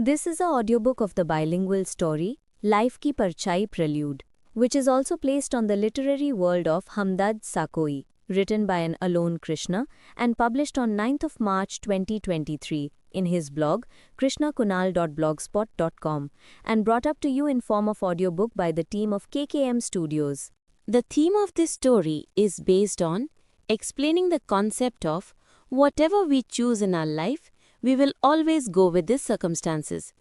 This is a audiobook of the bilingual story Life Ki Parchai Prelude, which is also placed on the literary world of Hamdard Sakoi, written by an Alone Krishna and published on 9th of March 2023 in his blog krishnakunal.blogspot.com and brought up to you in form of audiobook by the team of KKM Studios. The theme of this story is based on explaining the concept of whatever we choose in our life, we will always go with the circumstances.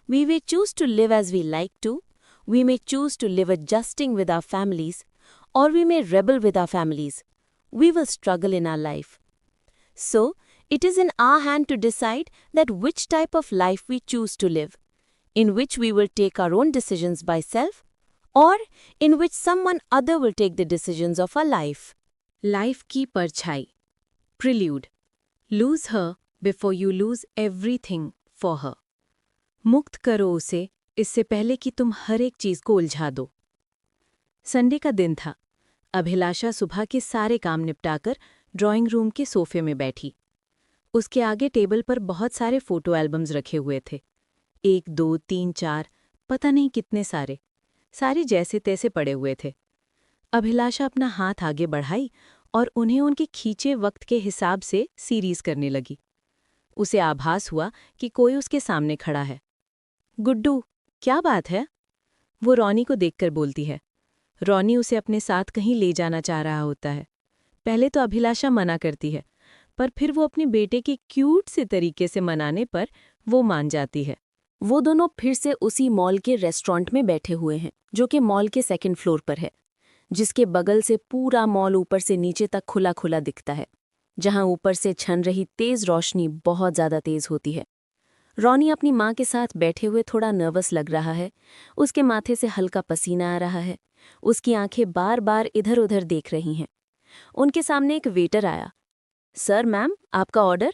We may choose to live as we like to, we may choose to live adjusting with our families, or we may rebel with our families. We will struggle in our life. So, it is in our hand to decide that which type of life we choose to live, in which we will take our own decisions by self, or in which someone other will take the decisions of our life. Life की परछाई. Prelude. Lose her before you lose everything for her. मुक्त करो उसे इससे पहले कि तुम हर एक चीज को उलझा दो. संडे का दिन था. अभिलाषा सुबह के सारे काम निपटाकर ड्राइंग रूम के सोफे में बैठी. उसके आगे टेबल पर बहुत सारे फोटो एल्बम्स रखे हुए थे. 1, 2, 3, 4, पता नहीं कितने सारे. सारे जैसे तैसे पड़े हुए थे. अभिलाषा अपना हाथ आगे बढ़ाई और उन्हें उनके खींचे वक्त के हिसाब से सीरीज करने लगी. उसे आभास हुआ कि कोई उसके सामने खड़ा है. गुड्डू, क्या बात है? वो रॉनी को देखकर बोलती है. रॉनी उसे अपने साथ कहीं ले जाना चाह रहा होता है. पहले तो अभिलाषा मना करती है, पर फिर वो अपने बेटे के क्यूट से तरीके से मनाने पर वो मान जाती है. वो दोनों फिर से उसी मॉल के रेस्टोरेंट में बैठे हुए हैं, जो कि मॉल के 2nd फ्लोर पर है, जिसके बगल से पूरा मॉल ऊपर से नीचे तक खुला खुला दिखता है, जहां ऊपर से छन रही तेज रोशनी बहुत ज़्यादा तेज होती है. रॉनी अपनी माँ के साथ बैठे हुए थोड़ा नर्वस लग रहा है. उसके माथे से हल्का पसीना आ रहा है. उसकी आंखें बार बार इधर उधर देख रही हैं. उनके सामने एक वेटर आया. सर, मैम, आपका ऑर्डर?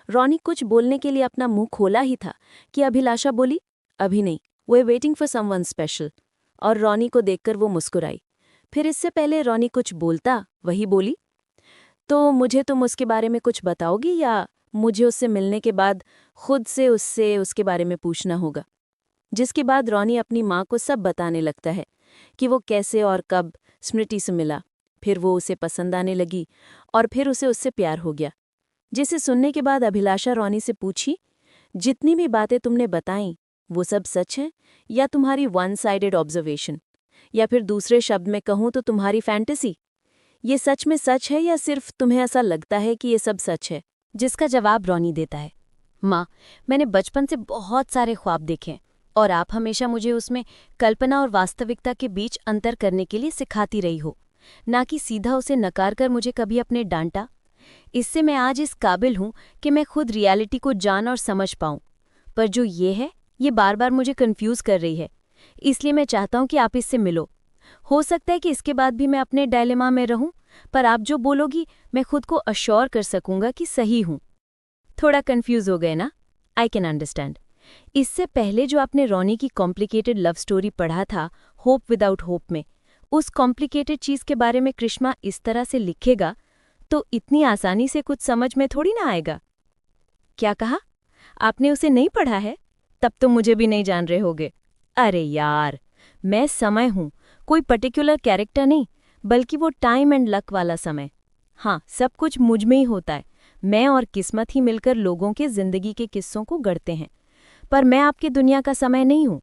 रॉनी कुछ बोलने के लिए अपना मुंह खोला ही था कि अभिलाषा बोली, अभी नहीं, we are waiting for someone special. और रॉनी को देखकर वो मुस्कुराई. फिर इससे पहले रॉनी कुछ बोलता वही बोली, तो मुझे तुम उसके बारे में कुछ बताओगी या मुझे उससे मिलने के बाद खुद से उसके बारे में पूछना होगा? जिसके बाद रॉनी अपनी माँ को सब बताने लगता है कि वो कैसे और कब स्मृति से मिला. फिर वो उसे पसंद आने लगी और फिर उसे उससे प्यार हो गया. जिसे सुनने के बाद अभिलाषा रॉनी से पूछी, जितनी भी बातें तुमने बताईं वो सब सच है या तुम्हारी वन साइडेड ऑब्जर्वेशन, या फिर दूसरे शब्द में कहूँ तो तुम्हारी फैंटेसी? ये सच में सच है या सिर्फ तुम्हें ऐसा लगता है कि ये सब सच है? जिसका जवाब रॉनी देता है, माँ, मैंने बचपन से बहुत सारे ख्वाब देखे हैं और आप हमेशा मुझे उसमें कल्पना और वास्तविकता के बीच अंतर करने के लिए सिखाती रही हो, ना कि सीधा उसे नकार कर मुझे कभी अपने डांटा. इससे मैं आज इस काबिल हूँ कि मैं खुद रियलिटी को जान और समझ पाऊँ. पर जो ये है, ये बार बार मुझे कंफ्यूज कर रही है. इसलिए मैं चाहता हूँ कि आप इससे मिलो. हो सकता है कि इसके बाद भी मैं अपने डायलेमा में रहूं, पर आप जो बोलोगी मैं खुद को अश्योर कर सकूंगा कि सही हूं. थोड़ा कंफ्यूज हो गए ना? I can understand. इससे पहले जो आपने रॉनी की कॉम्प्लिकेटेड लव स्टोरी पढ़ा था होप विदाउट होप में, उस कॉम्प्लिकेटेड चीज के बारे में कृष्णा इस तरह से लिखेगा तो इतनी आसानी से कुछ समझ में थोड़ी ना आएगा. क्या कहा? आपने उसे नहीं पढ़ा है? तब तो मुझे भी नहीं जान रहे होगे. अरे यार, मैं समय हूं, कोई पर्टिकुलर कैरेक्टर नहीं, बल्कि वो टाइम एंड लक वाला समय. हाँ, सब कुछ मुझ में ही होता है. मैं और किस्मत ही मिलकर लोगों के जिंदगी के किस्सों को गढ़ते हैं. पर मैं आपकी दुनिया का समय नहीं हूं.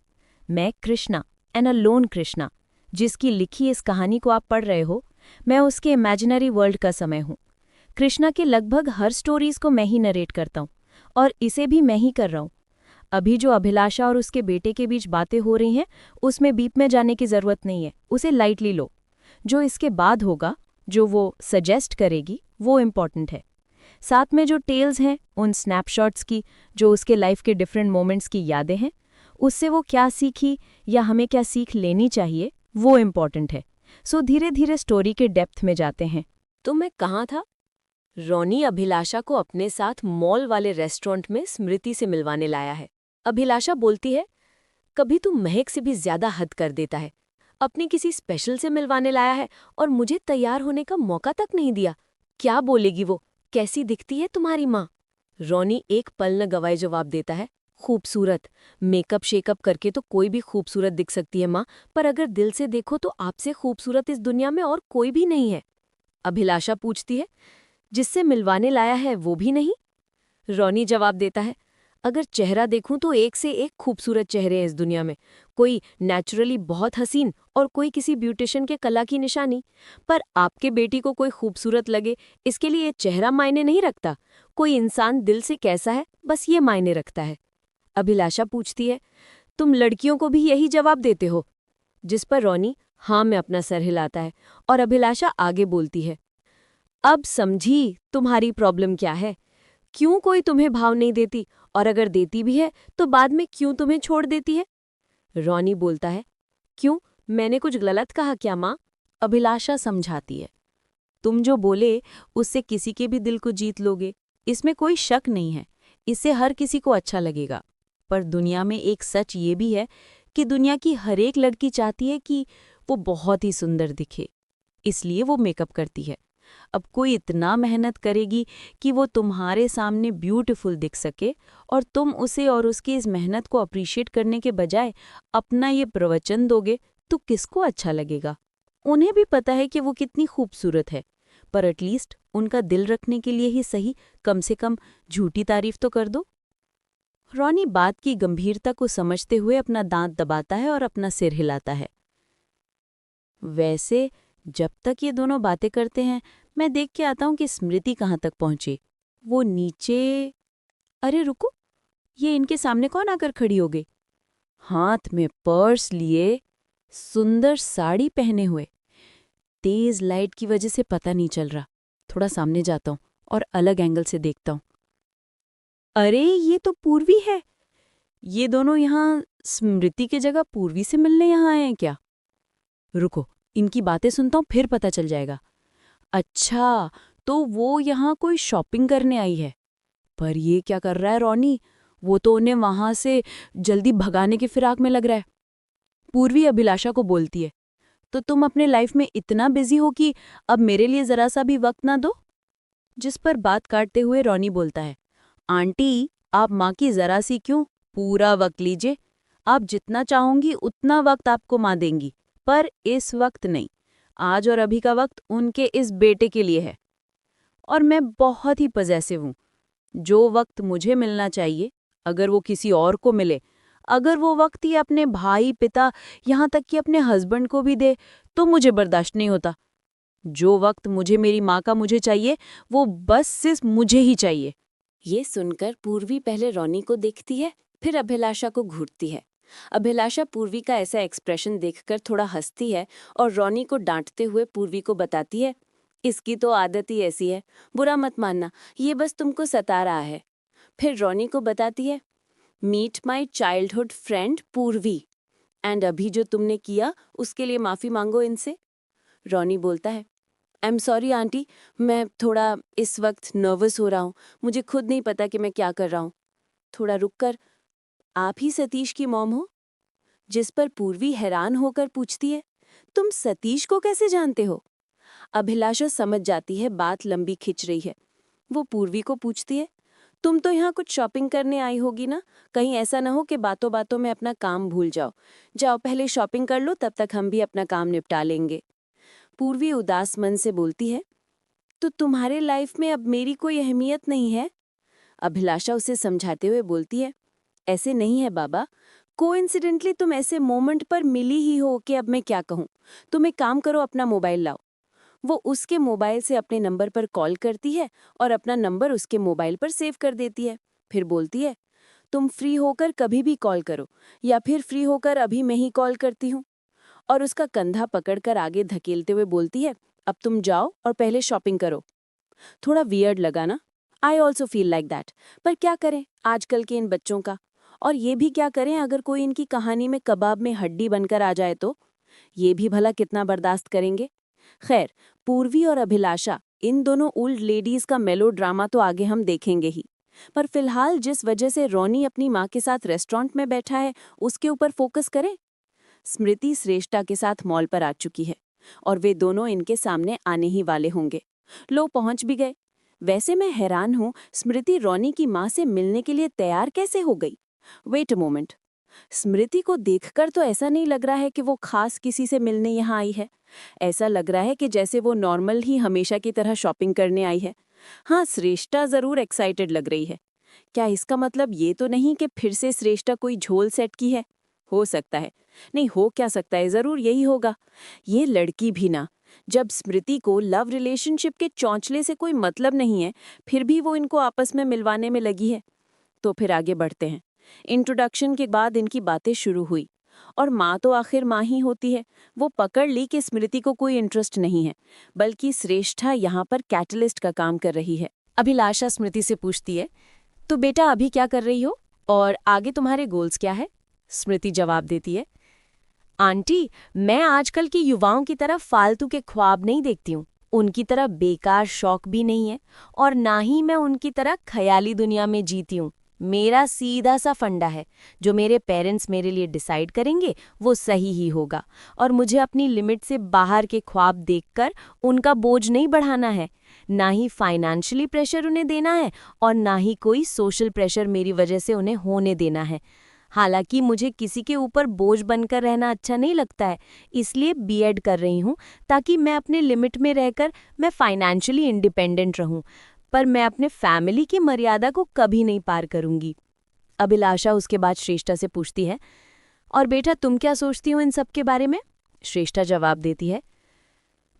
मैं कृष्णा, एन अलोन कृष्णा, जिसकी लिखी इस कहानी को आप पढ़ रहे हो, मैं उसके इमेजिनरी वर्ल्ड का समय हूं. कृष्णा के लगभग हर स्टोरीज को मैं ही नरेट करता हूं और इसे भी मैं ही कर रहा हूं. अभी जो अभिलाषा और उसके बेटे के बीच बातें हो रही हैं, उसमें बीप में जाने की जरूरत नहीं है. उसे लाइटली लो. जो इसके बाद होगा, जो वो सजेस्ट करेगी, वो इम्पॉर्टेंट है. साथ में जो टेल्स हैं, उन स्नैपशॉट्स की, जो उसके लाइफ के डिफरेंट मोमेंट्स की यादें हैं, उससे वो क्या सीखी या हमें क्या सीख लेनी चाहिए, वो इम्पॉर्टेंट है. सो धीरे धीरे स्टोरी के डेप्थ में जाते हैं. तो मैं कहाँ था? रॉनी अभिलाषा को अपने साथ मॉल वाले रेस्टोरेंट में स्मृति से मिलवाने लाया है. अभिलाषा बोलती है, कभी तू महक से भी ज्यादा हद कर देता है. अपने किसी स्पेशल से मिलवाने लाया है और मुझे तैयार होने का मौका तक नहीं दिया. क्या बोलेगी वो? कैसी दिखती है तुम्हारी माँ? रॉनी एक पल न गवाए जवाब देता है, खूबसूरत। मेकअप शेकअप करके तो कोई भी खूबसूरत दिख सकती है माँ, पर अगर दिल से देखो तो आपसे खूबसूरत इस दुनिया में और कोई भी नहीं है। अभिलाषा पूछती है, जिससे मिलवाने लाया है वो भी नहीं? रॉनी जवाब देता है, अगर चेहरा देखूं तो एक से एक खूबसूरत चेहरे हैं इस दुनिया में। कोई नेचुरली बहुत हसीन और कोई किसी ब्यूटिशियन के कला की निशानी। पर आपके बेटी को कोई खूबसूरत लगे, इसके लिए चेहरा मायने नहीं रखता। कोई इंसान दिल से कैसा है, बस ये मायने रखता है। अभिलाषा पूछती है, तुम लड़कियों को भी यही जवाब देते हो? जिस पर रॉनी हाँ में अपना सर हिलाता है और अभिलाषा आगे बोलती है, अब समझी तुम्हारी प्रॉब्लम क्या है। क्यों कोई तुम्हें भाव नहीं देती, और अगर देती भी है तो बाद में क्यों तुम्हें छोड़ देती है? रॉनी बोलता है, क्यों, मैंने कुछ गलत कहा क्या माँ? अभिलाषा समझाती है, तुम जो बोले उससे किसी के भी दिल को जीत लोगे, इसमें कोई शक नहीं है। इससे हर किसी को अच्छा लगेगा। पर दुनिया में एक सच ये भी है कि दुनिया की हर एक लड़की चाहती है कि वो बहुत ही सुंदर दिखे, इसलिए वो मेकअप करती है। अब कोई इतना मेहनत करेगी कि वो तुम्हारे सामने ब्यूटीफुल दिख सके, और तुम उसे और उसकी इस मेहनत को अप्रिशिएट करने के बजाय अपना ये प्रवचन दोगे तो किसको अच्छा लगेगा? उन्हें भी पता है कि वो कितनी खूबसूरत है, पर एटलीस्ट उनका दिल रखने के लिए ही सही कम से कम झूठी तारीफ तो कर दो। रॉनी बात की गंभीरता को समझते हुए अपना दांत दबाता है और अपना सिर हिलाता है। वैसे जब तक ये दोनों बातें करते हैं, मैं देख के आता हूं कि स्मृति कहाँ तक पहुंची। वो नीचे... अरे रुको, ये इनके सामने कौन आकर खड़ी हो गई? हाथ में पर्स लिए, सुंदर साड़ी पहने हुए। तेज लाइट की वजह से पता नहीं चल रहा। थोड़ा सामने जाता हूं और अलग एंगल से देखता हूं। अरे ये तो पूर्वी है। ये दोनों यहाँ स्मृति की जगह पूर्वी से मिलने यहाँ आए हैं क्या? रुको, इनकी बातें सुनता हूं, फिर पता चल जाएगा। अच्छा, तो वो यहाँ कोई शॉपिंग करने आई है। पर ये क्या कर रहा है रॉनी? वो तो उन्हें वहां से जल्दी भगाने की फिराक में लग रहा है। पूर्वी अभिलाषा को बोलती है, तो तुम अपने लाइफ में इतना बिजी हो कि अब मेरे लिए जरा सा भी वक्त ना दो? जिस पर बात काटते हुए रॉनी बोलता है, आंटी, आप माँ की जरा सी क्यों, पूरा वक्त लीजिए। आप जितना चाहोगी उतना वक्त आपको माँ देंगी, पर इस वक्त नहीं। आज और अभी का वक्त उनके इस बेटे के लिए है। और मैं बहुत ही पजेसिव हूँ। जो वक्त मुझे मिलना चाहिए, अगर वो किसी और को मिले, अगर वो वक्त ये अपने भाई, पिता, यहाँ तक कि अपने हस्बैंड को भी दे, तो मुझे बर्दाश्त नहीं होता। जो वक्त मुझे मेरी माँ का मुझे चाहिए, वो बस सिर्फ मुझे ही चाहिए। ये सुनकर पूर्वी पहले रॉनी को देखती है, फिर अभिलाषा को घूरती है। अभिलाषा पूर्वी का ऐसा एक्सप्रेशन देखकर थोड़ा हंसती है और रॉनी को डांटते हुए पूर्वी को बताती है, इसकी तो आदत ही ऐसी है, बुरा मत मानना, ये बस तुमको सता रहा है। फिर रॉनी को बताती है, मीट माई चाइल्डहुड फ्रेंड पूर्वी, एंड अभी जो तुमने किया उसके लिए माफ़ी मांगो इनसे। रॉनी बोलता है, आई एम सॉरी आंटी, मैं थोड़ा इस वक्त नर्वस हो रहा हूँ, मुझे खुद नहीं पता कि मैं क्या कर रहा हूँ। थोड़ा रुक कर, आप ही सतीश की मॉम हो? जिस पर पूर्वी हैरान होकर पूछती है, तुम सतीश को कैसे जानते हो? अभिलाषा समझ जाती है बात लंबी खिंच रही है। वो पूर्वी को पूछती है, तुम तो यहाँ कुछ शॉपिंग करने आई होगी ना? कहीं ऐसा ना हो कि बातों बातों में अपना काम भूल जाओ। जाओ पहले शॉपिंग कर लो, तब तक हम भी अपना काम निपटा लेंगे। पूर्वी उदास मन से बोलती है, तो तुम्हारे लाइफ में अब मेरी कोई अहमियत नहीं है? अभिलाषा उसे समझाते हुए बोलती है, ऐसे नहीं है बाबा, कोइंसिडेंटली तुम ऐसे मोमेंट पर मिली ही हो कि अब मैं क्या कहूँ। तुम एक काम करो, अपना मोबाइल लाओ। वो उसके मोबाइल से अपने नंबर पर कॉल करती है और अपना नंबर उसके मोबाइल पर सेव कर देती है। फिर बोलती है, तुम फ्री होकर कभी भी कॉल करो, या फिर फ्री होकर अभी मैं ही कॉल करती हूँ। और उसका कंधा पकड़कर आगे धकेलते हुए बोलती है, अब तुम जाओ और पहले शॉपिंग करो। थोड़ा वियर्ड लगा ना? I also feel like that. पर क्या करें आजकल के इन बच्चों का। और ये भी क्या करें अगर कोई इनकी कहानी में कबाब में हड्डी बनकर आ जाए तो? ये भी भला कितना बर्दाश्त करेंगे। खैर, पूर्वी और अभिलाषा, इन दोनों ओल्ड लेडीज का मेलो ड्रामा तो आगे हम देखेंगे ही। पर फिलहाल जिस वजह से रॉनी अपनी माँ के साथ रेस्टोरेंट में बैठा है, उसके ऊपर फोकस करें। स्मृति श्रेष्ठा के साथ मॉल पर आ चुकी है और वे दोनों इनके सामने आने ही वाले होंगे। लो पहुंच भी गए। वैसे मैं हैरान हूँ, स्मृति रॉनी की माँ से मिलने के लिए तैयार कैसे हो गई? वेट अ मोमेंट, स्मृति को देखकर तो ऐसा नहीं लग रहा है कि वो खास किसी से मिलने यहाँ आई है। ऐसा लग रहा है कि जैसे वो नॉर्मल ही हमेशा की तरह शॉपिंग करने आई है। हाँ, श्रेष्ठा जरूर एक्साइटेड लग रही है। क्या इसका मतलब ये तो नहीं कि फिर से श्रेष्ठा कोई झोल सेट की है? हो सकता है। नहीं, हो क्या सकता है, जरूर यही होगा। ये लड़की भी ना, जब स्मृति को लव रिलेशनशिप के चौंचले से कोई मतलब नहीं है, फिर भी वो इनको आपस में मिलवाने में लगी है। तो फिर आगे बढ़ते हैं। इंट्रोडक्शन के बाद इनकी बातें शुरू हुई, और माँ तो आखिर माँ ही होती है। वो पकड़ ली कि स्मृति को कोई इंटरेस्ट नहीं है, बल्कि श्रेष्ठा यहाँ पर कैटलिस्ट का काम कर रही है। अभिलाषा स्मृति से पूछती है, तो बेटा अभी क्या कर रही हो और आगे तुम्हारे गोल्स क्या है? स्मृति जवाब देती है, आंटी, मैं आजकल की युवाओं की तरह फालतू के ख्वाब नहीं देखती हूँ। उनकी तरह बेकार शौक भी नहीं है और ना ही मैं उनकी तरह ख्याली दुनिया में जीती हूँ। मेरा सीधा सा फंडा है, जो मेरे पेरेंट्स मेरे लिए डिसाइड करेंगे वो सही ही होगा, और मुझे अपनी लिमिट से बाहर के ख्वाब देखकर उनका बोझ नहीं बढ़ाना है। ना ही फाइनेंशियली प्रेशर उन्हें देना है और ना ही कोई सोशल प्रेशर मेरी वजह से उन्हें होने देना है। हालांकि मुझे किसी के ऊपर बोझ बनकर रहना अच्छा नहीं लगता है, इसलिए बीएड कर रही हूँ ताकि मैं अपने लिमिट में रहकर मैं फाइनेंशियली इंडिपेंडेंट रहूँ, पर मैं अपने फैमिली की मर्यादा को कभी नहीं पार करूँगी। अभिलाषा उसके बाद श्रेष्ठा से पूछती है, और बेटा तुम क्या सोचती हो इन सब के बारे में? श्रेष्ठा जवाब देती है,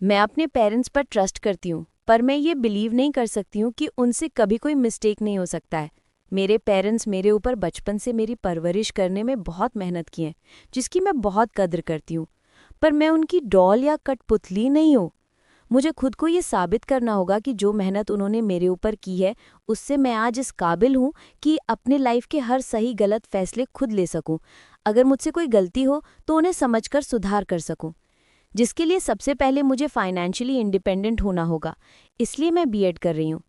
मैं अपने पेरेंट्स पर ट्रस्ट करती हूँ, पर मैं ये बिलीव नहीं कर सकती हूँ कि उनसे कभी कोई मिस्टेक नहीं हो सकता है। मेरे पेरेंट्स मेरे ऊपर बचपन से मेरी परवरिश करने में बहुत मेहनत की है, जिसकी मैं बहुत कद्र करती हूँ, पर मैं उनकी डॉल या कठपुतली नहीं हूँ। मुझे खुद को ये साबित करना होगा कि जो मेहनत उन्होंने मेरे ऊपर की है, उससे मैं आज इस काबिल हूँ कि अपने लाइफ के हर सही गलत फैसले खुद ले सकूँ। अगर मुझसे कोई गलती हो तो उन्हें समझकर सुधार कर सकूँ, जिसके लिए सबसे पहले मुझे फाइनेंशियली इंडिपेंडेंट होना होगा। इसलिए मैं बीएड कर रही हूँ।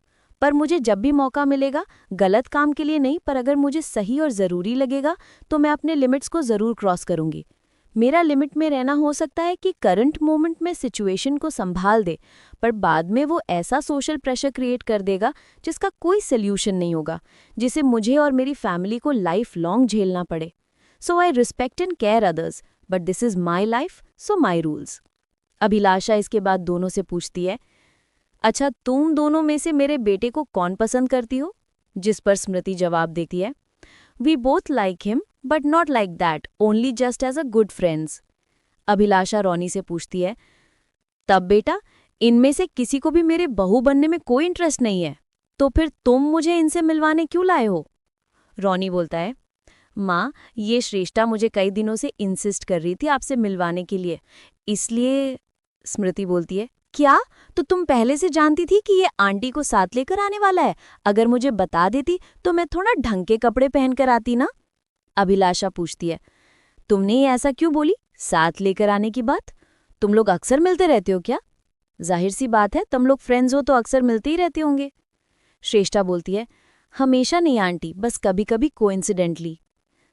पर मुझे जब भी मौका मिलेगा, गलत काम के लिए नहीं, पर अगर मुझे सही और ज़रूरी लगेगा तो मैं अपने लिमिट्स को ज़रूर क्रॉस करूँगी। मेरा लिमिट में रहना हो सकता है कि करंट मोमेंट में सिचुएशन को संभाल दे, पर बाद में वो ऐसा सोशल प्रेशर क्रिएट कर देगा जिसका कोई सल्यूशन नहीं होगा, जिसे मुझे और मेरी फैमिली को लाइफ लॉन्ग झेलना पड़े। So I respect and care others, but this is my life, so my rules. Abhilasha इसके बाद दोनों से पूछती है, अच्छा तुम दोनों में से मेरे बेटे को कौन पसंद करती हो? जिस पर स्मृति जवाब देती है, we both like him but not like that, only just as a good friends. Abhilasha Roni से पूछती है, तब बेटा इनमें से किसी को भी मेरे बहू बनने में कोई इंटरेस्ट नहीं है, तो फिर तुम मुझे इनसे मिलवाने क्यों लाए हो? रोनी बोलता है, माँ, ये श्रेष्ठा मुझे कई दिनों से इंसिस्ट कर रही थी आपसे मिलवाने के लिए, इसलिए। स्मृति बोलती है, क्या? तो तुम पहले से जानती थी कि ये आंटी को साथ लेकर आने वाला है? अगर मुझे बता देती तो मैं थोड़ा ढंग के कपड़े पहनकर आती ना। अभिलाषा पूछती है, तुमने ये ऐसा क्यों बोली, साथ लेकर आने की बात? तुम लोग अक्सर मिलते रहते हो क्या? जाहिर सी बात है, तुम लोग फ्रेंड्स हो तो अक्सर मिलते ही रहते होंगे। श्रेष्ठा बोलती है, हमेशा नहीं आंटी, बस कभी कभी कोइंसिडेंटली।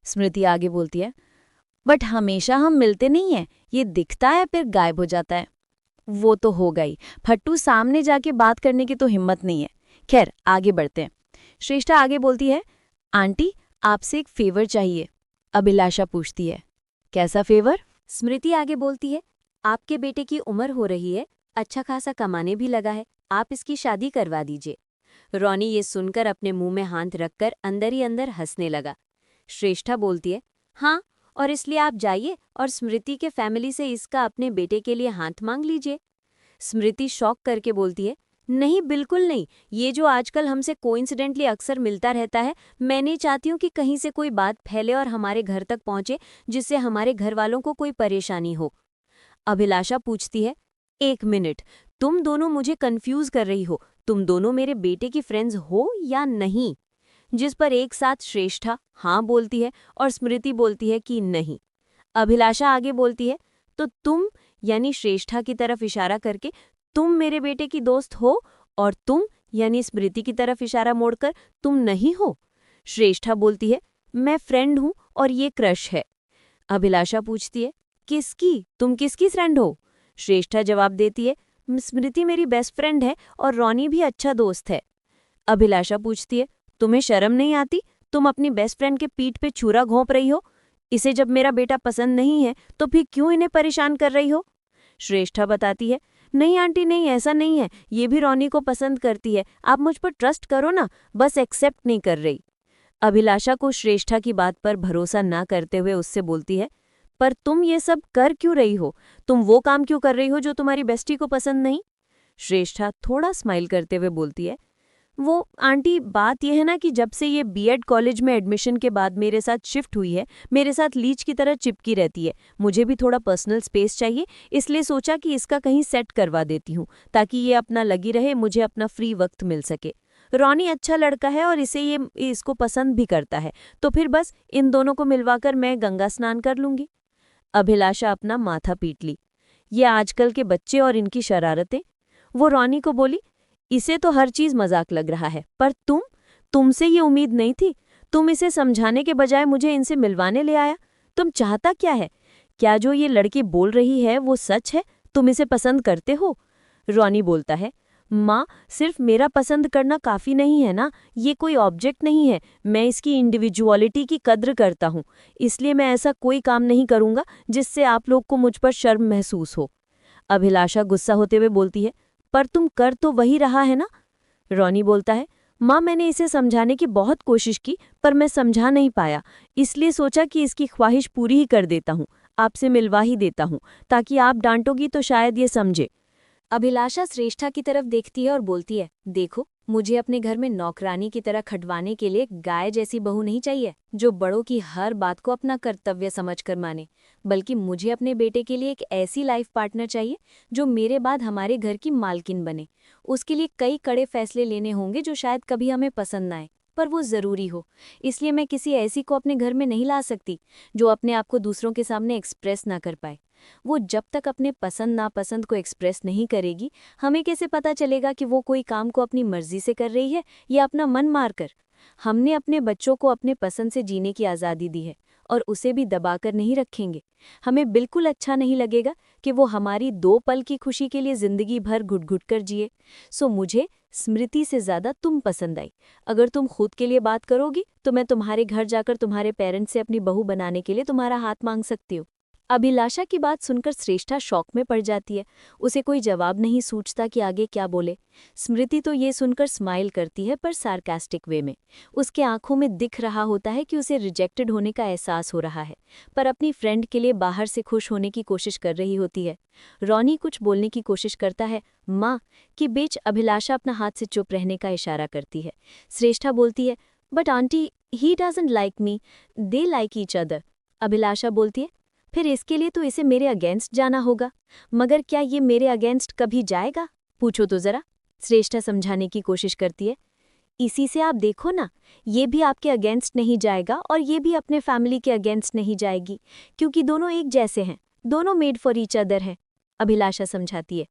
स्मृति आगे बोलती है, बट हमेशा हम मिलते नहीं हैं, ये दिखता है फिर गायब हो जाता है। वो तो हो गई, फट्टू सामने जाके बात करने की तो हिम्मत नहीं है। खैर आगे बढ़ते हैं। श्रेष्ठा आगे बोलती है, आंटी आपसे एक फेवर चाहिए। अभिलाषा पूछती है, कैसा फेवर? स्मृति आगे बोलती है, आपके बेटे की उम्र हो रही है, अच्छा खासा कमाने भी लगा है, आप इसकी शादी करवा दीजिए। रोनी ये सुनकर अपने मुंह में हाथ रखकर अंदर ही अंदर हंसने लगा। श्रेष्ठा बोलती है, हाँ, और इसलिए आप जाइए और स्मृति के फैमिली से इसका अपने बेटे के लिए हाथ मांग लीजिए। स्मृति शॉक करके बोलती है, नहीं बिल्कुल नहीं, ये जो आजकल हमसे कोइंसिडेंटली अक्सर मिलता रहता है, मैं नहीं चाहती हूँ कि कहीं से कोई बात फैले और हमारे घर तक पहुँचे जिससे हमारे घर वालों को कोई परेशानी हो। अभिलाषा पूछती है, एक मिनट, तुम दोनों मुझे कंफ्यूज कर रही हो, तुम दोनों मेरे बेटे की फ्रेंड्स हो या नहीं? जिस पर एक साथ श्रेष्ठा हाँ बोलती है और स्मृति बोलती है कि नहीं। अभिलाषा आगे बोलती है, तो तुम, यानी श्रेष्ठा की तरफ इशारा करके, तुम मेरे बेटे की दोस्त हो, और तुम, यानी स्मृति की तरफ इशारा मोड़कर, तुम नहीं हो। श्रेष्ठा बोलती है, मैं फ्रेंड हूं और ये क्रश है। अभिलाषा पूछती है, किसकी? तुम किसकी फ्रेंड हो? श्रेष्ठा जवाब देती है, स्मृति मेरी बेस्ट फ्रेंड है और रोनी भी अच्छा दोस्त है। अभिलाषा पूछती है, तुम्हें शर्म नहीं आती? तुम अपनी बेस्ट फ्रेंड के पीठ पे छुरा घोंप रही हो। इसे जब मेरा बेटा पसंद नहीं है तो फिर क्यों इन्हें परेशान कर रही हो? श्रेष्ठा बताती है, नहीं आंटी नहीं, ऐसा नहीं है, ये भी रोनी को पसंद करती है, आप मुझ पर ट्रस्ट करो ना, बस एक्सेप्ट नहीं कर रही। अभिलाषा को श्रेष्ठा की बात पर भरोसा ना करते हुए उससे बोलती है, पर तुम ये सब कर क्यों रही हो? तुम वो काम क्यों कर रही हो जो तुम्हारी बेस्टी को पसंद नहीं? श्रेष्ठा थोड़ा स्माइल करते हुए बोलती है, वो आंटी बात यह है ना कि जब से ये बीएड कॉलेज में एडमिशन के बाद मेरे साथ शिफ्ट हुई है, मेरे साथ लीच की तरह चिपकी रहती है। मुझे भी थोड़ा पर्सनल स्पेस चाहिए, इसलिए सोचा कि इसका कहीं सेट करवा देती हूँ ताकि ये अपना लगी रहे, मुझे अपना फ्री वक्त मिल सके। रॉनी अच्छा लड़का है और ये इसको पसंद भी करता है, तो फिर बस इन दोनों को मिलवाकर मैं गंगा स्नान कर लूंगी। अभिलाषा अपना माथा पीट ली। ये आजकल के बच्चे और इनकी शरारतें। वो रॉनी को बोली, इसे तो हर चीज मजाक लग रहा है, पर तुमसे ये उम्मीद नहीं थी। तुम इसे समझाने के बजाय मुझे इनसे मिलवाने ले आया। तुम चाहता क्या है? क्या जो ये लड़की बोल रही है वो सच है? तुम इसे पसंद करते हो? रॉनी बोलता है, माँ सिर्फ मेरा पसंद करना काफी नहीं है ना, ये कोई ऑब्जेक्ट नहीं है। मैं इसकी इंडिविजुअलिटी की कद्र करता हूँ, इसलिए मैं ऐसा कोई काम नहीं करूंगा जिससे आप लोग को मुझ पर शर्म महसूस हो। अभिलाषा गुस्सा होते हुए बोलती है, पर तुम कर तो वही रहा है ना? रॉनी बोलता है, माँ मैंने इसे समझाने की बहुत कोशिश की पर मैं समझा नहीं पाया, इसलिए सोचा कि इसकी ख्वाहिश पूरी ही कर देता हूँ, आपसे मिलवा ही देता हूँ, ताकि आप डांटोगी तो शायद ये समझे। अभिलाषा श्रेष्ठा की तरफ देखती है और बोलती है, देखो मुझे अपने घर में नौकरानी की तरह खटवाने के लिए गाय जैसी बहू नहीं चाहिए जो बड़ों की हर बात को अपना कर्तव्य समझकर माने, बल्कि मुझे अपने बेटे के लिए एक ऐसी लाइफ पार्टनर चाहिए जो मेरे बाद हमारे घर की मालकिन बने। उसके लिए कई कड़े फैसले लेने होंगे जो शायद कभी हमें पसंद ना आए, पर वो ज़रूरी हो। इसलिए मैं किसी ऐसी को अपने घर में नहीं ला सकती जो अपने आप को दूसरों के सामने एक्सप्रेस ना कर पाए। वो जब तक अपने पसंद नापसंद को एक्सप्रेस नहीं करेगी, हमें कैसे पता चलेगा कि वो कोई काम को अपनी मर्जी से कर रही है या अपना मन मारकर? हमने अपने बच्चों को अपने पसंद से जीने की आज़ादी दी है और उसे भी दबाकर नहीं रखेंगे। हमें बिल्कुल अच्छा नहीं लगेगा कि वो हमारी 2 पल की खुशी के लिए जिंदगी भर घुट-घुट कर जिए। सो मुझे स्मृति से ज़्यादा तुम पसंद आई। अगर तुम खुद के लिए बात करोगी तो मैं तुम्हारे घर जाकर तुम्हारे पेरेंट्स से अपनी बहू बनाने के लिए तुम्हारा हाथ मांग सकती हूँ। अभिलाषा की बात सुनकर श्रेष्ठा शॉक में पड़ जाती है। उसे कोई जवाब नहीं सूझता कि आगे क्या बोले। स्मृति तो ये सुनकर स्माइल करती है, पर सार्कास्टिक वे में। उसके आंखों में दिख रहा होता है कि उसे रिजेक्टेड होने का एहसास हो रहा है, पर अपनी फ्रेंड के लिए बाहर से खुश होने की कोशिश कर रही होती है। रॉनी कुछ बोलने की कोशिश करता है, माँ के बीच अभिलाषा अपना हाथ से चुप रहने का इशारा करती है। श्रेष्ठा बोलती है, बट आंटी ही doesn't like me, they like each other. Abhilasha बोलती है, फिर इसके लिए तो इसे मेरे अगेंस्ट जाना होगा। मगर क्या ये मेरे अगेंस्ट कभी जाएगा? पूछो तो जरा। श्रेष्ठा समझाने की कोशिश करती है, इसी से आप देखो ना, ये भी आपके अगेंस्ट नहीं जाएगा और ये भी अपने फैमिली के अगेंस्ट नहीं जाएगी, क्योंकि दोनों एक जैसे हैं, दोनों मेड फॉर ईच अदर हैं। अभिलाषा समझाती है,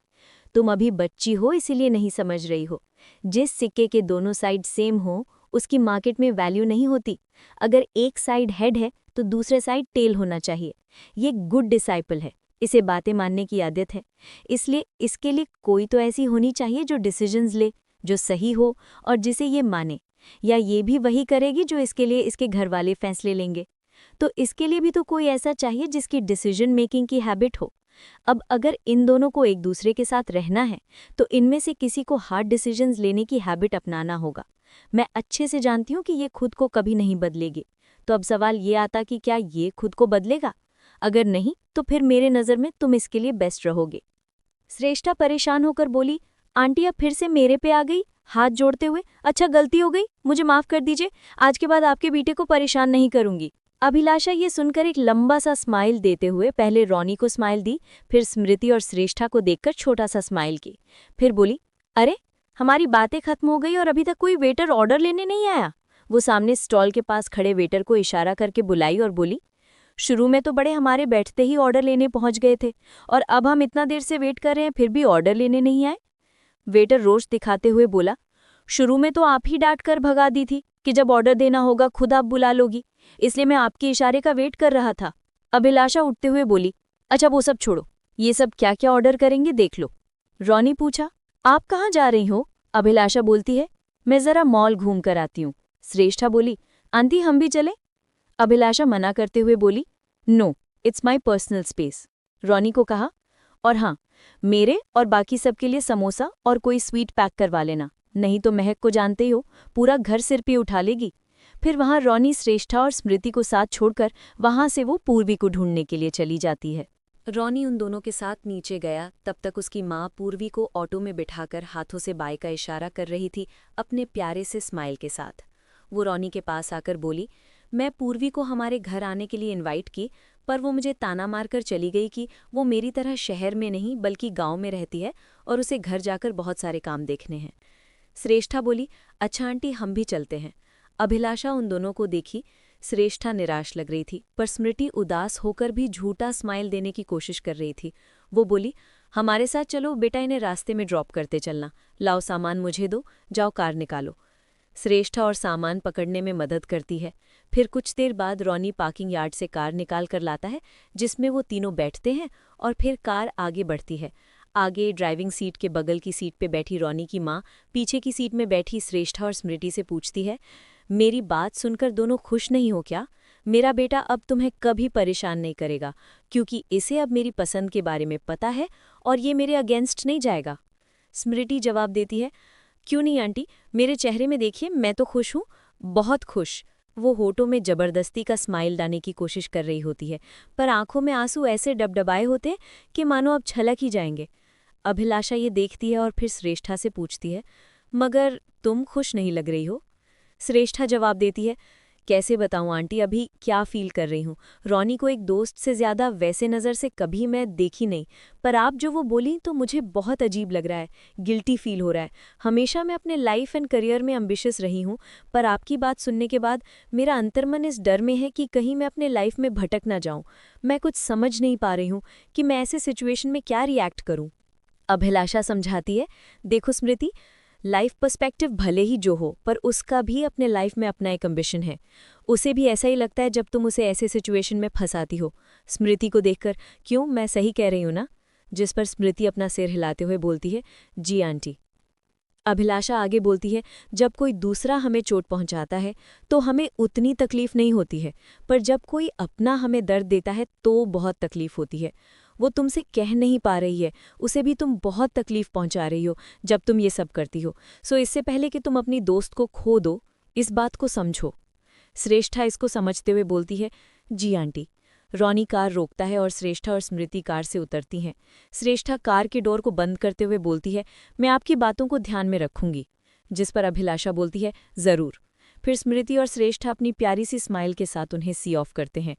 तुम अभी बच्ची हो इसीलिए नहीं समझ रही हो। जिस सिक्के के दोनों साइड सेम हो उसकी मार्केट में वैल्यू नहीं होती। अगर एक साइड हेड है तो दूसरे साइड टेल होना चाहिए। ये गुड डिसाइपल है, इसे बातें मानने की आदत है, इसलिए इसके लिए कोई तो ऐसी होनी चाहिए जो डिसीजंस ले, जो सही हो और जिसे ये माने, या ये भी वही करेगी जो इसके लिए इसके घर वाले फैसले लेंगे। तो इसके लिए भी तो कोई ऐसा चाहिए जिसकी डिसीजन मेकिंग की हैबिट हो। अब अगर इन दोनों को एक दूसरे के साथ रहना है तो इनमें से किसी को हार्ड डिसीजंस लेने की हैबिट अपनाना होगा। मैं अच्छे से जानती हूँ कि ये खुद को कभी नहीं बदलेगी। तो अब सवाल ये आता कि क्या ये खुद को बदलेगा? अगर नहीं तो फिर मेरे नज़र में तुम इसके लिए बेस्ट रहोगे। श्रेष्ठा परेशान होकर बोली, आंटी अब फिर से मेरे पे आ गई, हाथ जोड़ते हुए। अच्छा गलती हो गई, मुझे माफ़ कर दीजिए, आज के बाद आपके बेटे को परेशान नहीं करूंगी। अभिलाषा ये सुनकर एक लंबा सा स्माइल देते हुए पहले रॉनी को स्माइल दी, फिर स्मृति और श्रेष्ठा को देखकर छोटा सा स्माइल की, फिर बोली, अरे हमारी बातें खत्म हो गई और अभी तक कोई वेटर ऑर्डर लेने नहीं आया। वो सामने स्टॉल के पास खड़े वेटर को इशारा करके बुलाई और बोली, शुरू में तो बड़े हमारे बैठते ही ऑर्डर लेने पहुंच गए थे और अब हम इतना देर से वेट कर रहे हैं फिर भी ऑर्डर लेने नहीं आए। वेटर रोष दिखाते हुए बोला, शुरू में तो आप ही डांट कर भगा दी थी कि जब ऑर्डर देना होगा खुद आप बुला लोगी, इसलिए मैं आपके इशारे का वेट कर रहा था। अभिलाषा उठते हुए बोली, अच्छा वो सब छोड़ो, ये सब क्या क्या ऑर्डर करेंगे देख लो। रॉनी पूछा, आप कहाँ जा रही हो? अभिलाषा बोलती है, मैं जरा मॉल घूम कर आती हूँ। श्रेष्ठा बोली, आंटी हम भी चले? अभिलाषा मना करते हुए बोली, no, it's my personal space. Ronnie को कहा, और हाँ, मेरे और बाकी सबके लिए समोसा और कोई स्वीट पैक करवा लेना, नहीं तो महक को जानते ही हो, पूरा घर सिर पे उठा लेगी। फिर वहां रॉनी श्रेष्ठा और स्मृति को साथ छोड़कर वहां से वो पूर्वी को ढूंढने के लिए चली जाती है। रॉनी उन दोनों के साथ नीचे गया, तब तक उसकी माँ पूर्वी को ऑटो में बिठाकर हाथों से बाय का इशारा कर रही थी, अपने प्यारे से स्माइल के साथ। वो रॉनी के पास आकर बोली, मैं पूर्वी को हमारे घर आने के लिए इनवाइट की, पर वो मुझे ताना मारकर चली गई कि वो मेरी तरह शहर में नहीं बल्कि गांव में रहती है और उसे घर जाकर बहुत सारे काम देखने हैं। श्रेष्ठा बोली, अच्छा आंटी हम भी चलते हैं। अभिलाषा उन दोनों को देखी। श्रेष्ठा निराश लग रही थी, पर स्मृति उदास होकर भी झूठा स्माइल देने की कोशिश कर रही थी। वो बोली, हमारे साथ चलो बेटा, इन्हें रास्ते में ड्रॉप करते चलना। लाओ सामान मुझे दो, जाओ कार निकालो। श्रेष्ठा और सामान पकड़ने में मदद करती है। फिर कुछ देर बाद रॉनी पार्किंग यार्ड से कार निकाल कर लाता है, जिसमें वो तीनों बैठते हैं और फिर कार आगे बढ़ती है। आगे ड्राइविंग सीट के बगल की सीट पे बैठी रॉनी की माँ पीछे की सीट में बैठी श्रेष्ठा और स्मृति से पूछती है, मेरी बात सुनकर दोनों खुश नहीं हो क्या? मेरा बेटा अब तुम्हें कभी परेशान नहीं करेगा, क्योंकि इसे अब मेरी पसंद के बारे में पता है और ये मेरे अगेंस्ट नहीं जाएगा। स्मृति जवाब देती है, क्यों नहीं आंटी, मेरे चेहरे में देखिए, मैं तो खुश हूँ, बहुत खुश। वो होठों में जबरदस्ती का स्माइल डालने की कोशिश कर रही होती है, पर आंखों में आंसू ऐसे डबडबाए होते हैं कि मानो अब छलक ही जाएंगे। अभिलाषा ये देखती है और फिर श्रेष्ठा से पूछती है, मगर तुम खुश नहीं लग रही हो? श्रेष्ठा जवाब देती है, कैसे बताऊं आंटी, अभी क्या फील कर रही हूं। रॉनी को एक दोस्त से ज्यादा वैसे नज़र से कभी मैं देखी नहीं, पर आप जो वो बोली तो मुझे बहुत अजीब लग रहा है, गिल्टी फील हो रहा है। हमेशा मैं अपने लाइफ एंड करियर में एम्बिशियस रही हूं, पर आपकी बात सुनने के बाद मेरा अंतर्मन इस डर में है कि कहीं मैं अपने लाइफ में भटक ना जाऊं। मैं कुछ समझ नहीं पा रही हूं कि मैं ऐसे सिचुएशन में क्या रिएक्ट करूं। अभिलाषा समझाती है, देखो स्मृति, लाइफ पर्सपेक्टिव भले ही जो हो, पर उसका भी अपने लाइफ में अपना एक एम्बिशन है। उसे भी ऐसा ही लगता है जब तुम उसे ऐसे सिचुएशन में फंसाती हो। स्मृति को देखकर, क्यों, मैं सही कह रही हूं ना? जिस पर स्मृति अपना सिर हिलाते हुए बोलती है, जी आंटी। अभिलाषा आगे बोलती है, जब कोई दूसरा हमें चोट पहुंचाता है तो हमें उतनी तकलीफ नहीं होती है, पर जब कोई अपना हमें दर्द देता है तो बहुत तकलीफ होती है। वो तुमसे कह नहीं पा रही है, उसे भी तुम बहुत तकलीफ पहुंचा रही हो जब तुम ये सब करती हो। सो इससे पहले कि तुम अपनी दोस्त को खो दो, इस बात को समझो। श्रेष्ठा इसको समझते हुए बोलती है, जी आंटी। रॉनी कार रोकता है और श्रेष्ठा और स्मृति कार से उतरती हैं। श्रेष्ठा कार के डोर को बंद करते हुए बोलती है, मैं आपकी बातों को ध्यान में रखूंगी। जिस पर अभिलाषा बोलती है, जरूर। फिर स्मृति और श्रेष्ठा अपनी प्यारी सी स्माइल के साथ उन्हें सी ऑफ करते हैं।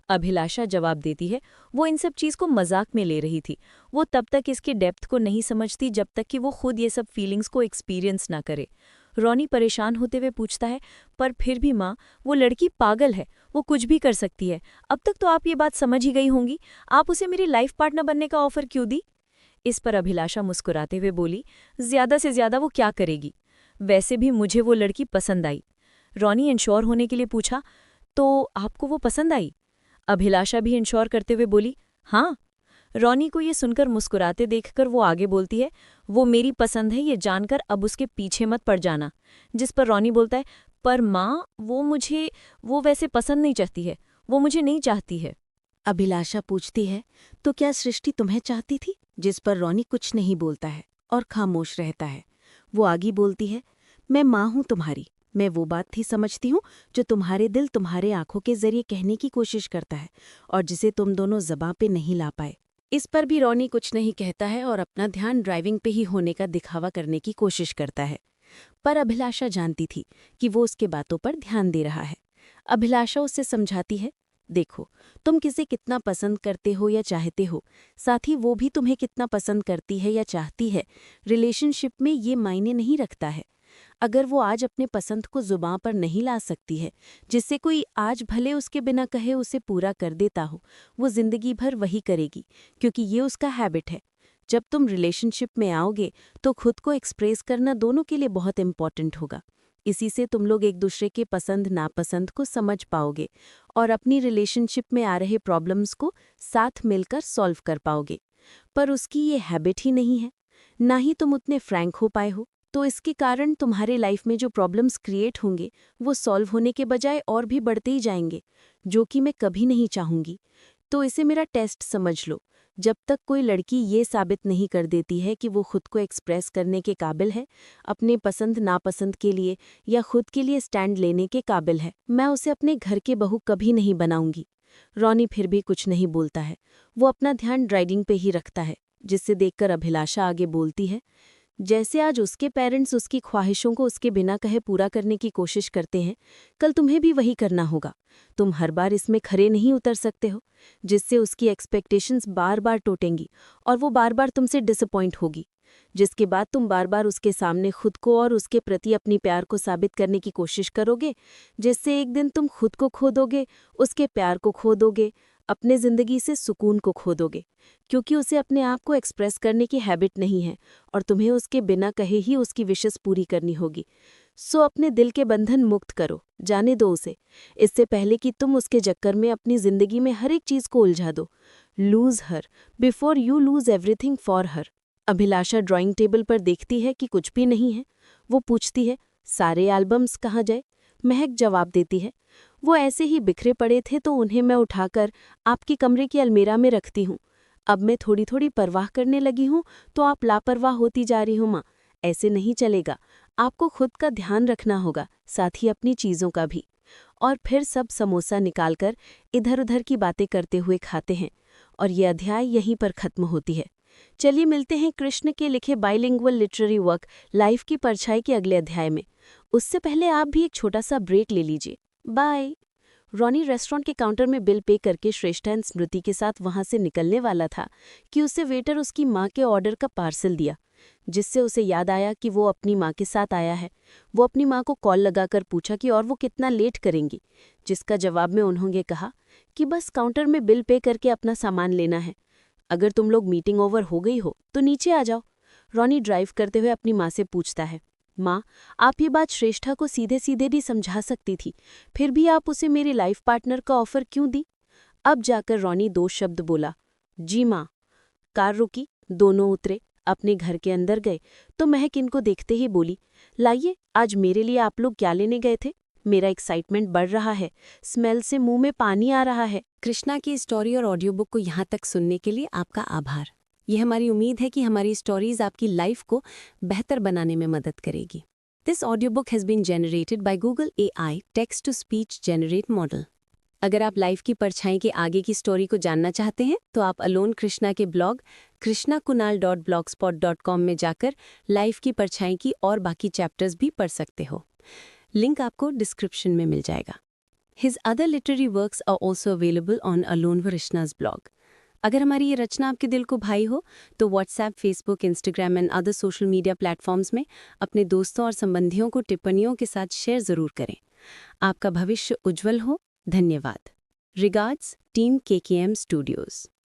अभिलाषा जवाब देती है, वो इन सब चीज़ को मजाक में ले रही थी। वो तब तक इसके डेप्थ को नहीं समझती जब तक कि वो खुद ये सब फीलिंग्स को एक्सपीरियंस ना करे। रॉनी परेशान होते हुए पूछता है, पर फिर भी माँ, वो लड़की पागल है, वो कुछ भी कर सकती है। अब तक तो आप ये बात समझ ही गई होंगी, आप उसे मेरी लाइफ पार्टनर बनने का ऑफर क्यों दी? इस पर अभिलाषा मुस्कुराते हुए बोली, ज्यादा से ज्यादा वो क्या करेगी? वैसे भी मुझे वो लड़की पसंद आई। रॉनी इंश्योर होने के लिए पूछा, तो आपको वो पसंद आई? अभिलाषा भी इंश्योर करते हुए बोली, हाँ। रॉनी को ये सुनकर मुस्कुराते देखकर वो आगे बोलती है, वो मेरी पसंद है ये जानकर अब उसके पीछे मत पड़ जाना। जिस पर रॉनी बोलता है, पर माँ, वो वैसे पसंद नहीं चाहती है, वो मुझे नहीं चाहती है। अभिलाषा पूछती है, तो क्या सृष्टि तुम्हें चाहती थी? जिस पर रॉनी कुछ नहीं बोलता है और खामोश रहता है। वो आगे बोलती है, मैं माँ हूँ तुम्हारी, मैं वो बात ही समझती हूँ जो तुम्हारे दिल तुम्हारे आंखों के जरिए कहने की कोशिश करता है और जिसे तुम दोनों ज़बां पे नहीं ला पाए। इस पर भी रॉनी कुछ नहीं कहता है और अपना ध्यान ड्राइविंग पे ही होने का दिखावा करने की कोशिश करता है। पर अभिलाषा जानती थी कि वो उसके बातों पर ध्यान दे रहा है। अभिलाषा उससे समझाती है, देखो, तुम किसे कितना पसंद करते हो या चाहते हो, साथ ही वो भी तुम्हें कितना पसंद करती है या चाहती है, रिलेशनशिप में ये मायने नहीं रखता है। अगर वो आज अपने पसंद को जुबां पर नहीं ला सकती है, जिससे कोई आज भले उसके बिना कहे उसे पूरा कर देता हो, वो जिंदगी भर वही करेगी, क्योंकि ये उसका हैबिट है। जब तुम रिलेशनशिप में आओगे तो खुद को एक्सप्रेस करना दोनों के लिए बहुत इम्पॉर्टेंट होगा। इसी से तुम लोग एक दूसरे के पसंद नापसंद को समझ पाओगे और अपनी रिलेशनशिप में आ रहे प्रॉब्लम्स को साथ मिलकर सॉल्व कर पाओगे। पर उसकी ये हैबिट ही नहीं है, ना ही तुम उतने फ्रैंक हो पाए हो। तो इसके कारण तुम्हारे लाइफ में जो प्रॉब्लम्स क्रिएट होंगे वो सॉल्व होने के बजाय और भी बढ़ते ही जाएंगे, जो कि मैं कभी नहीं चाहूँगी। तो इसे मेरा टेस्ट समझ लो। जब तक कोई लड़की ये साबित नहीं कर देती है कि वो खुद को एक्सप्रेस करने के काबिल है, अपने पसंद नापसंद के लिए या खुद के लिए स्टैंड लेने के काबिल है, मैं उसे अपने घर के बहू कभी नहीं बनाऊंगी। रॉनी फिर भी कुछ नहीं बोलता है। वो अपना ध्यान ड्राइविंग पे ही रखता है, जिससे देखकर अभिलाषा आगे बोलती है, जैसे आज उसके पेरेंट्स उसकी ख्वाहिशों को उसके बिना कहे पूरा करने की कोशिश करते हैं, कल तुम्हें भी वही करना होगा। तुम हर बार इसमें खरे नहीं उतर सकते हो, जिससे उसकी एक्सपेक्टेशंस बार बार टूटेंगी और वो बार बार तुमसे डिसअपॉइंट होगी, जिसके बाद तुम बार बार उसके सामने खुद को और उसके प्रति अपनी प्यार को साबित करने की कोशिश करोगे, जिससे एक दिन तुम खुद को खो दोगे, उसके प्यार को खो दोगे, अपने ज़िंदगी से सुकून को खो दोगे, क्योंकि उसे अपने आप को एक्सप्रेस करने की हैबिट नहीं है और तुम्हें उसके बिना कहे ही उसकी विशेस पूरी करनी होगी। सो अपने दिल के बंधन मुक्त करो, जाने दो उसे, इससे पहले कि तुम उसके चक्कर में अपनी ज़िंदगी में हर एक चीज़ को उलझा दो। Lose her before you lose everything for her. Abhilasha drawing table पर देखती है कि कुछ भी नहीं है। वो पूछती है, सारे एल्बम्स कहाँ गए? महक जवाब देती है, वो ऐसे ही बिखरे पड़े थे तो उन्हें मैं उठाकर आपके कमरे की अलमीरा में रखती हूँ। अब मैं थोड़ी थोड़ी परवाह करने लगी हूँ तो आप लापरवाह होती जा रही हो माँ। ऐसे नहीं चलेगा, आपको खुद का ध्यान रखना होगा, साथ ही अपनी चीज़ों का भी। और फिर सब समोसा निकालकर इधर उधर की बातें करते हुए खाते हैं और ये अध्याय यहीं पर खत्म होती है। चलिए मिलते हैं कृष्ण के लिखे बाइलिंगुअल लिटरेरी वर्क लाइफ की परछाई के अगले अध्याय में। उससे पहले आप भी एक छोटा सा ब्रेक ले लीजिए। बाय। रॉनी रेस्टोरेंट के काउंटर में बिल पे करके श्रेष्ठा एंड स्मृति के साथ वहां से निकलने वाला था कि उसे वेटर उसकी माँ के ऑर्डर का पार्सल दिया, जिससे उसे याद आया कि वो अपनी माँ के साथ आया है। वो अपनी माँ को कॉल लगाकर पूछा कि और वो कितना लेट करेंगी, जिसका जवाब में उन्होंने कहा कि बस काउंटर में बिल पे करके अपना सामान लेना है। अगर तुम लोग मीटिंग ओवर हो गई हो तो नीचे आ जाओ। रॉनी ड्राइव करते हुए अपनी माँ से पूछता है, माँ, आप ये बात श्रेष्ठा को सीधे सीधे भी समझा सकती थी, फिर भी आप उसे मेरे लाइफ पार्टनर का ऑफर क्यों दी? अब जाकर रॉनी 2 शब्द बोला, जी माँ। कार रुकी, दोनों उतरे, अपने घर के अंदर गए तो महक इनको देखते ही बोली, लाइए, आज मेरे लिए आप लोग क्या लेने गए थे? मेरा एक्साइटमेंट बढ़ रहा है, स्मेल से मुंह में पानी आ रहा है। कृष्णा की स्टोरी और ऑडियो बुक को यहाँ तक सुनने के लिए आपका आभार। ये हमारी उम्मीद है कि हमारी स्टोरीज आपकी लाइफ को बेहतर बनाने में मदद करेगी। This audio book has been generated by Google AI text to speech generate model. अगर आप लाइफ की परछाई के आगे की स्टोरी को जानना चाहते हैं तो आप अलोन कृष्णा के ब्लॉग krishnakunal.blogspot.com में जाकर लाइफ की परछाई की और बाकी चैप्टर्स भी पढ़ सकते हो। लिंक आपको डिस्क्रिप्शन में मिल जाएगा। His other literary works are also available on Alon Varishna's blog. अगर हमारी ये रचना आपके दिल को भाई हो तो WhatsApp, Facebook, Instagram and other social media platforms में अपने दोस्तों और संबंधियों को टिप्पणियों के साथ शेयर ज़रूर करें। आपका भविष्य उज्जवल हो। धन्यवाद। Regards, team KKM Studios.